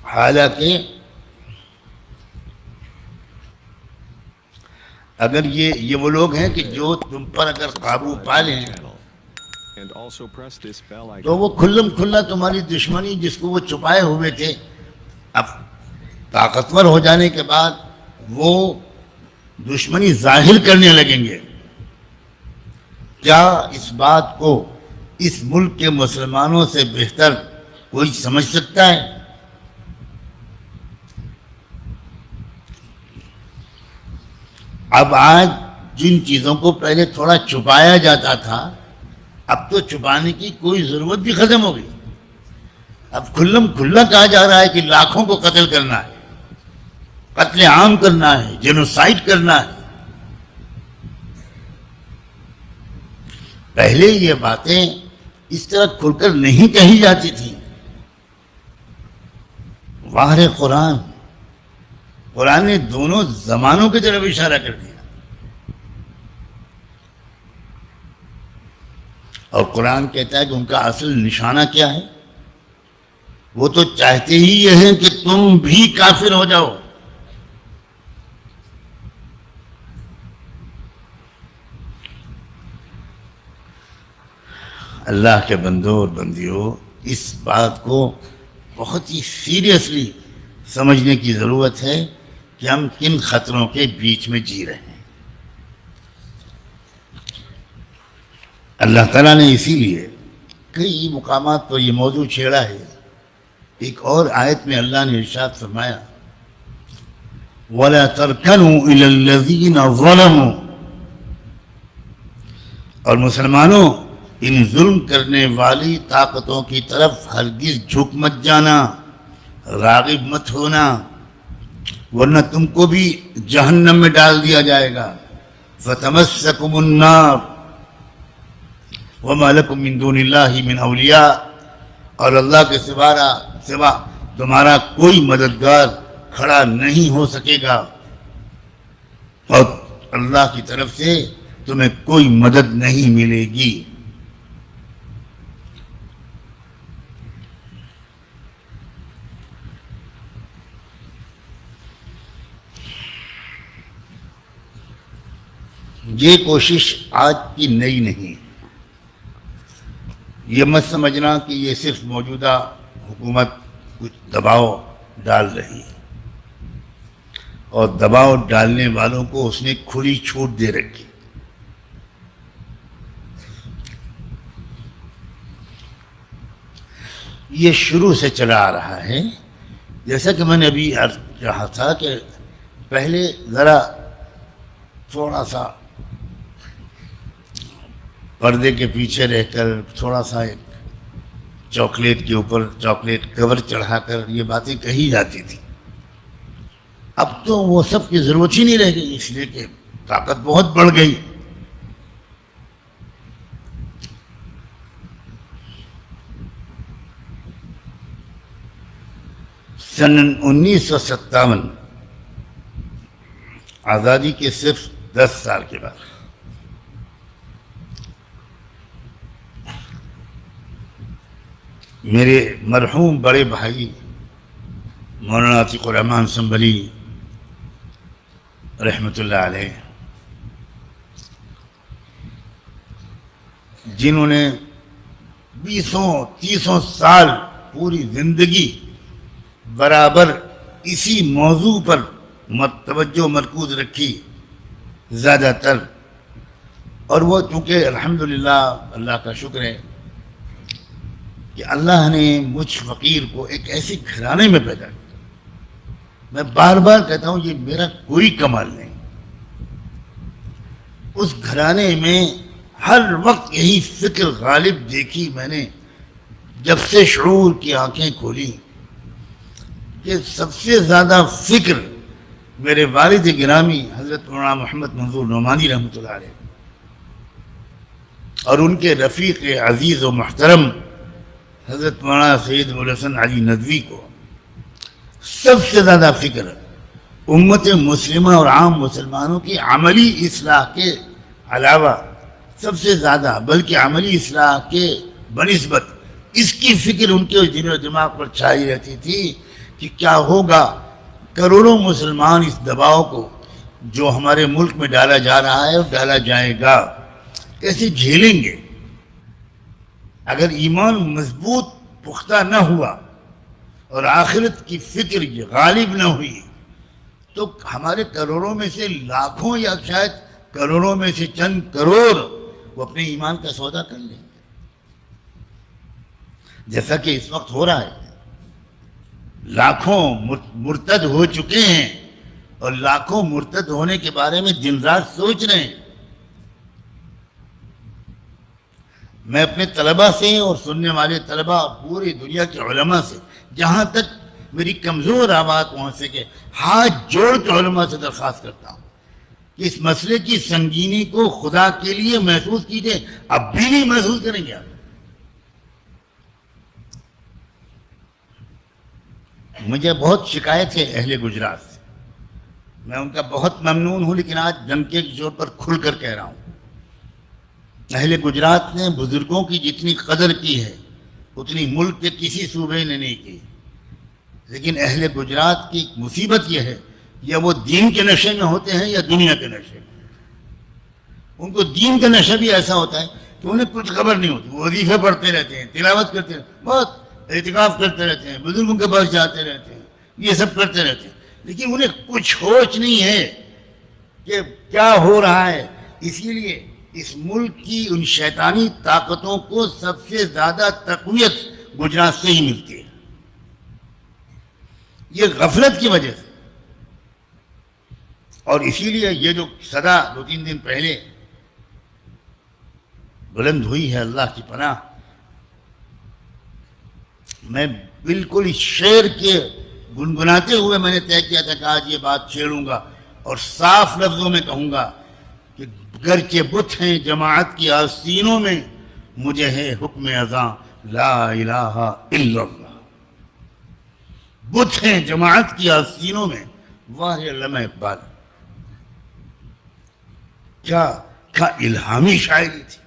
حالانکہ اگر یہ وہ لوگ ہیں کہ جو تم پر اگر قابو پا لیں تو وہ کھلم کھلا تمہاری دشمنی جس کو وہ چھپائے ہوئے تھے، اب طاقتور ہو جانے کے بعد وہ دشمنی ظاہر کرنے لگیں گے۔ کیا اس بات کو اس ملک کے مسلمانوں سے بہتر کوئی سمجھ سکتا ہے؟ اب آج جن چیزوں کو پہلے تھوڑا چھپایا جاتا تھا، اب تو چھپانے کی کوئی ضرورت بھی ختم ہو گئی۔ اب کھلم کھلا کہا جا رہا ہے کہ لاکھوں کو قتل کرنا ہے، قتل عام کرنا ہے، جینوسائیڈ کرنا ہے۔ پہلے یہ باتیں اس طرح کھل کر نہیں کہی جاتی تھی۔ واہ قرآن، قرآن نے دونوں زمانوں کی طرف اشارہ کر دیا، اور قرآن کہتا ہے کہ ان کا اصل نشانہ کیا ہے؟ وہ تو چاہتے ہی یہ ہیں کہ تم بھی کافر ہو جاؤ۔ اللہ کے بندوں اور بندیوں، اس بات کو بہت ہی سیریسلی سمجھنے کی ضرورت ہے کہ ہم کن خطروں کے بیچ میں جی رہے ہیں۔ اللہ تعالیٰ نے اسی لیے کئی مقامات پر یہ موضوع چھیڑا ہے۔ ایک اور آیت میں اللہ نے ارشاد فرمایا وَلَا تَرْكَنُوا إِلَى الَّذِينَ ظَلَمُوا، اور مسلمانوں ان ظلم کرنے والی طاقتوں کی طرف ہرگز جھک مت جانا، راغب مت ہونا، ورنہ تم کو بھی جہنم میں ڈال دیا جائے گا۔ فَتَمَسَّكُمُ النَّارُ وَمَا لَكُم مِّن دُونِ اللَّهِ مِنْ أَوْلِيَاءَ، اور اللہ کے سوا تمہارا کوئی مددگار کھڑا نہیں ہو سکے گا، اور اللہ کی طرف سے تمہیں کوئی مدد نہیں ملے گی۔ یہ کوشش آج کی نئی نہیں، یہ مت سمجھنا کہ یہ صرف موجودہ حکومت کچھ دباؤ ڈال رہی ہے، اور دباؤ ڈالنے والوں کو اس نے کھلی چھوٹ دے رکھی۔ یہ شروع سے چلا آ رہا ہے، جیسا کہ میں نے ابھی کہا تھا کہ پہلے ذرا تھوڑا سا پردے کے پیچھے رہ کر تھوڑا سا ایک چاکلیٹ کے اوپر چاکلیٹ کور چڑھا کر یہ باتیں کہی جاتی تھی۔ اب تو وہ سب کی ضرورت ہی نہیں رہ گئی، اس لیے کہ طاقت بہت بڑھ گئی۔ سن 1957 آزادی کے صرف 10 سال کے بعد میرے مرحوم بڑے بھائی مولانا عتیق الرحمن سنبھلی رحمۃ اللہ علیہ، جنہوں نے 20-30 سال پوری زندگی برابر اسی موضوع پر توجہ مرکوز رکھی زیادہ تر، اور وہ چونکہ الحمدللہ اللہ کا شکر ہے کہ اللہ نے مجھ فقیر کو ایک ایسے گھرانے میں پیدا کیا۔ میں بار بار کہتا ہوں یہ میرا کوئی کمال نہیں، اس گھرانے میں ہر وقت یہی فکر غالب دیکھی میں نے جب سے شعور کی آنکھیں کھولی، کہ سب سے زیادہ فکر میرے والد گرامی حضرت مولانا محمد منظور نعمانی رحمۃ اللہ علیہ اور ان کے رفیق عزیز و محترم حضرت مولانا سید ابوالحسن علی ندوی کو سب سے زیادہ فکر امت مسلمہ اور عام مسلمانوں کی عملی اصلاح کے علاوہ سب سے زیادہ، بلکہ عملی اصلاح کے بنسبت اس کی فکر ان کے دل و دماغ پر چھائی رہتی تھی کہ کیا ہوگا کروڑوں مسلمان اس دباؤ کو جو ہمارے ملک میں ڈالا جا رہا ہے اور ڈالا جائے گا کیسے جھیلیں گے. اگر ایمان مضبوط پختہ نہ ہوا اور آخرت کی فکر غالب نہ ہوئی تو ہمارے کروڑوں میں سے لاکھوں یا شاید کروڑوں میں سے چند کروڑ وہ اپنے ایمان کا سودا کر لیں گے، جیسا کہ اس وقت ہو رہا ہے. لاکھوں مرتد ہو چکے ہیں اور لاکھوں مرتد ہونے کے بارے میں دن رات سوچ رہے ہیں. میں اپنے طلباء سے اور سننے والے طلباء اور پوری دنیا کے علماء سے جہاں تک میری کمزور آواز پہنچ سکے ہاتھ جوڑ کے علماء سے درخواست کرتا ہوں کہ اس مسئلے کی سنگینی کو خدا کے لیے محسوس کیجیے. اب بھی نہیں محسوس کریں گے آپ. مجھے بہت شکایت ہے اہل گجرات سے، میں ان کا بہت ممنون ہوں، لیکن آج دم کے زور پر کھل کر کہہ رہا ہوں. اہل گجرات نے بزرگوں کی جتنی قدر کی ہے اتنی ملک کے کسی صوبے نے نہیں کی. لیکن اہل گجرات کی مصیبت یہ ہے یا وہ دین کے نشے میں ہوتے ہیں یا دنیا کے نشے میں. ان کو دین کا نشہ بھی ایسا ہوتا ہے کہ انہیں کچھ خبر نہیں ہوتی. وہ وظیفے پڑھتے رہتے ہیں، تلاوت کرتے رہتے ہیں، بہت اعتکاف کرتے رہتے ہیں، بزرگوں کے پاس جاتے رہتے ہیں، یہ سب کرتے رہتے ہیں، لیکن انہیں کچھ ہوش نہیں ہے کہ کیا ہو رہا ہے. اسی لیے اس ملک کی ان شیطانی طاقتوں کو سب سے زیادہ تقویت گجرات سے ہی ملتی ہے، یہ غفلت کی وجہ سے. اور اسی لیے یہ جو صدا 2-3 دن پہلے بلند ہوئی ہے، اللہ کی پناہ، میں بالکل اس شعر کے گنگناتے ہوئے میں نے طے کیا تھا کہ آج یہ بات چھیڑوں گا اور صاف لفظوں میں کہوں گا کہ گرچہ بت ہیں جماعت کی آستینوں میں، مجھے ہے حکم اذاں لا الہ الا اللہ. بت ہیں جماعت کی آستینوں میں. واہ علامہ اقبال، کیا الہامی شاعری تھی.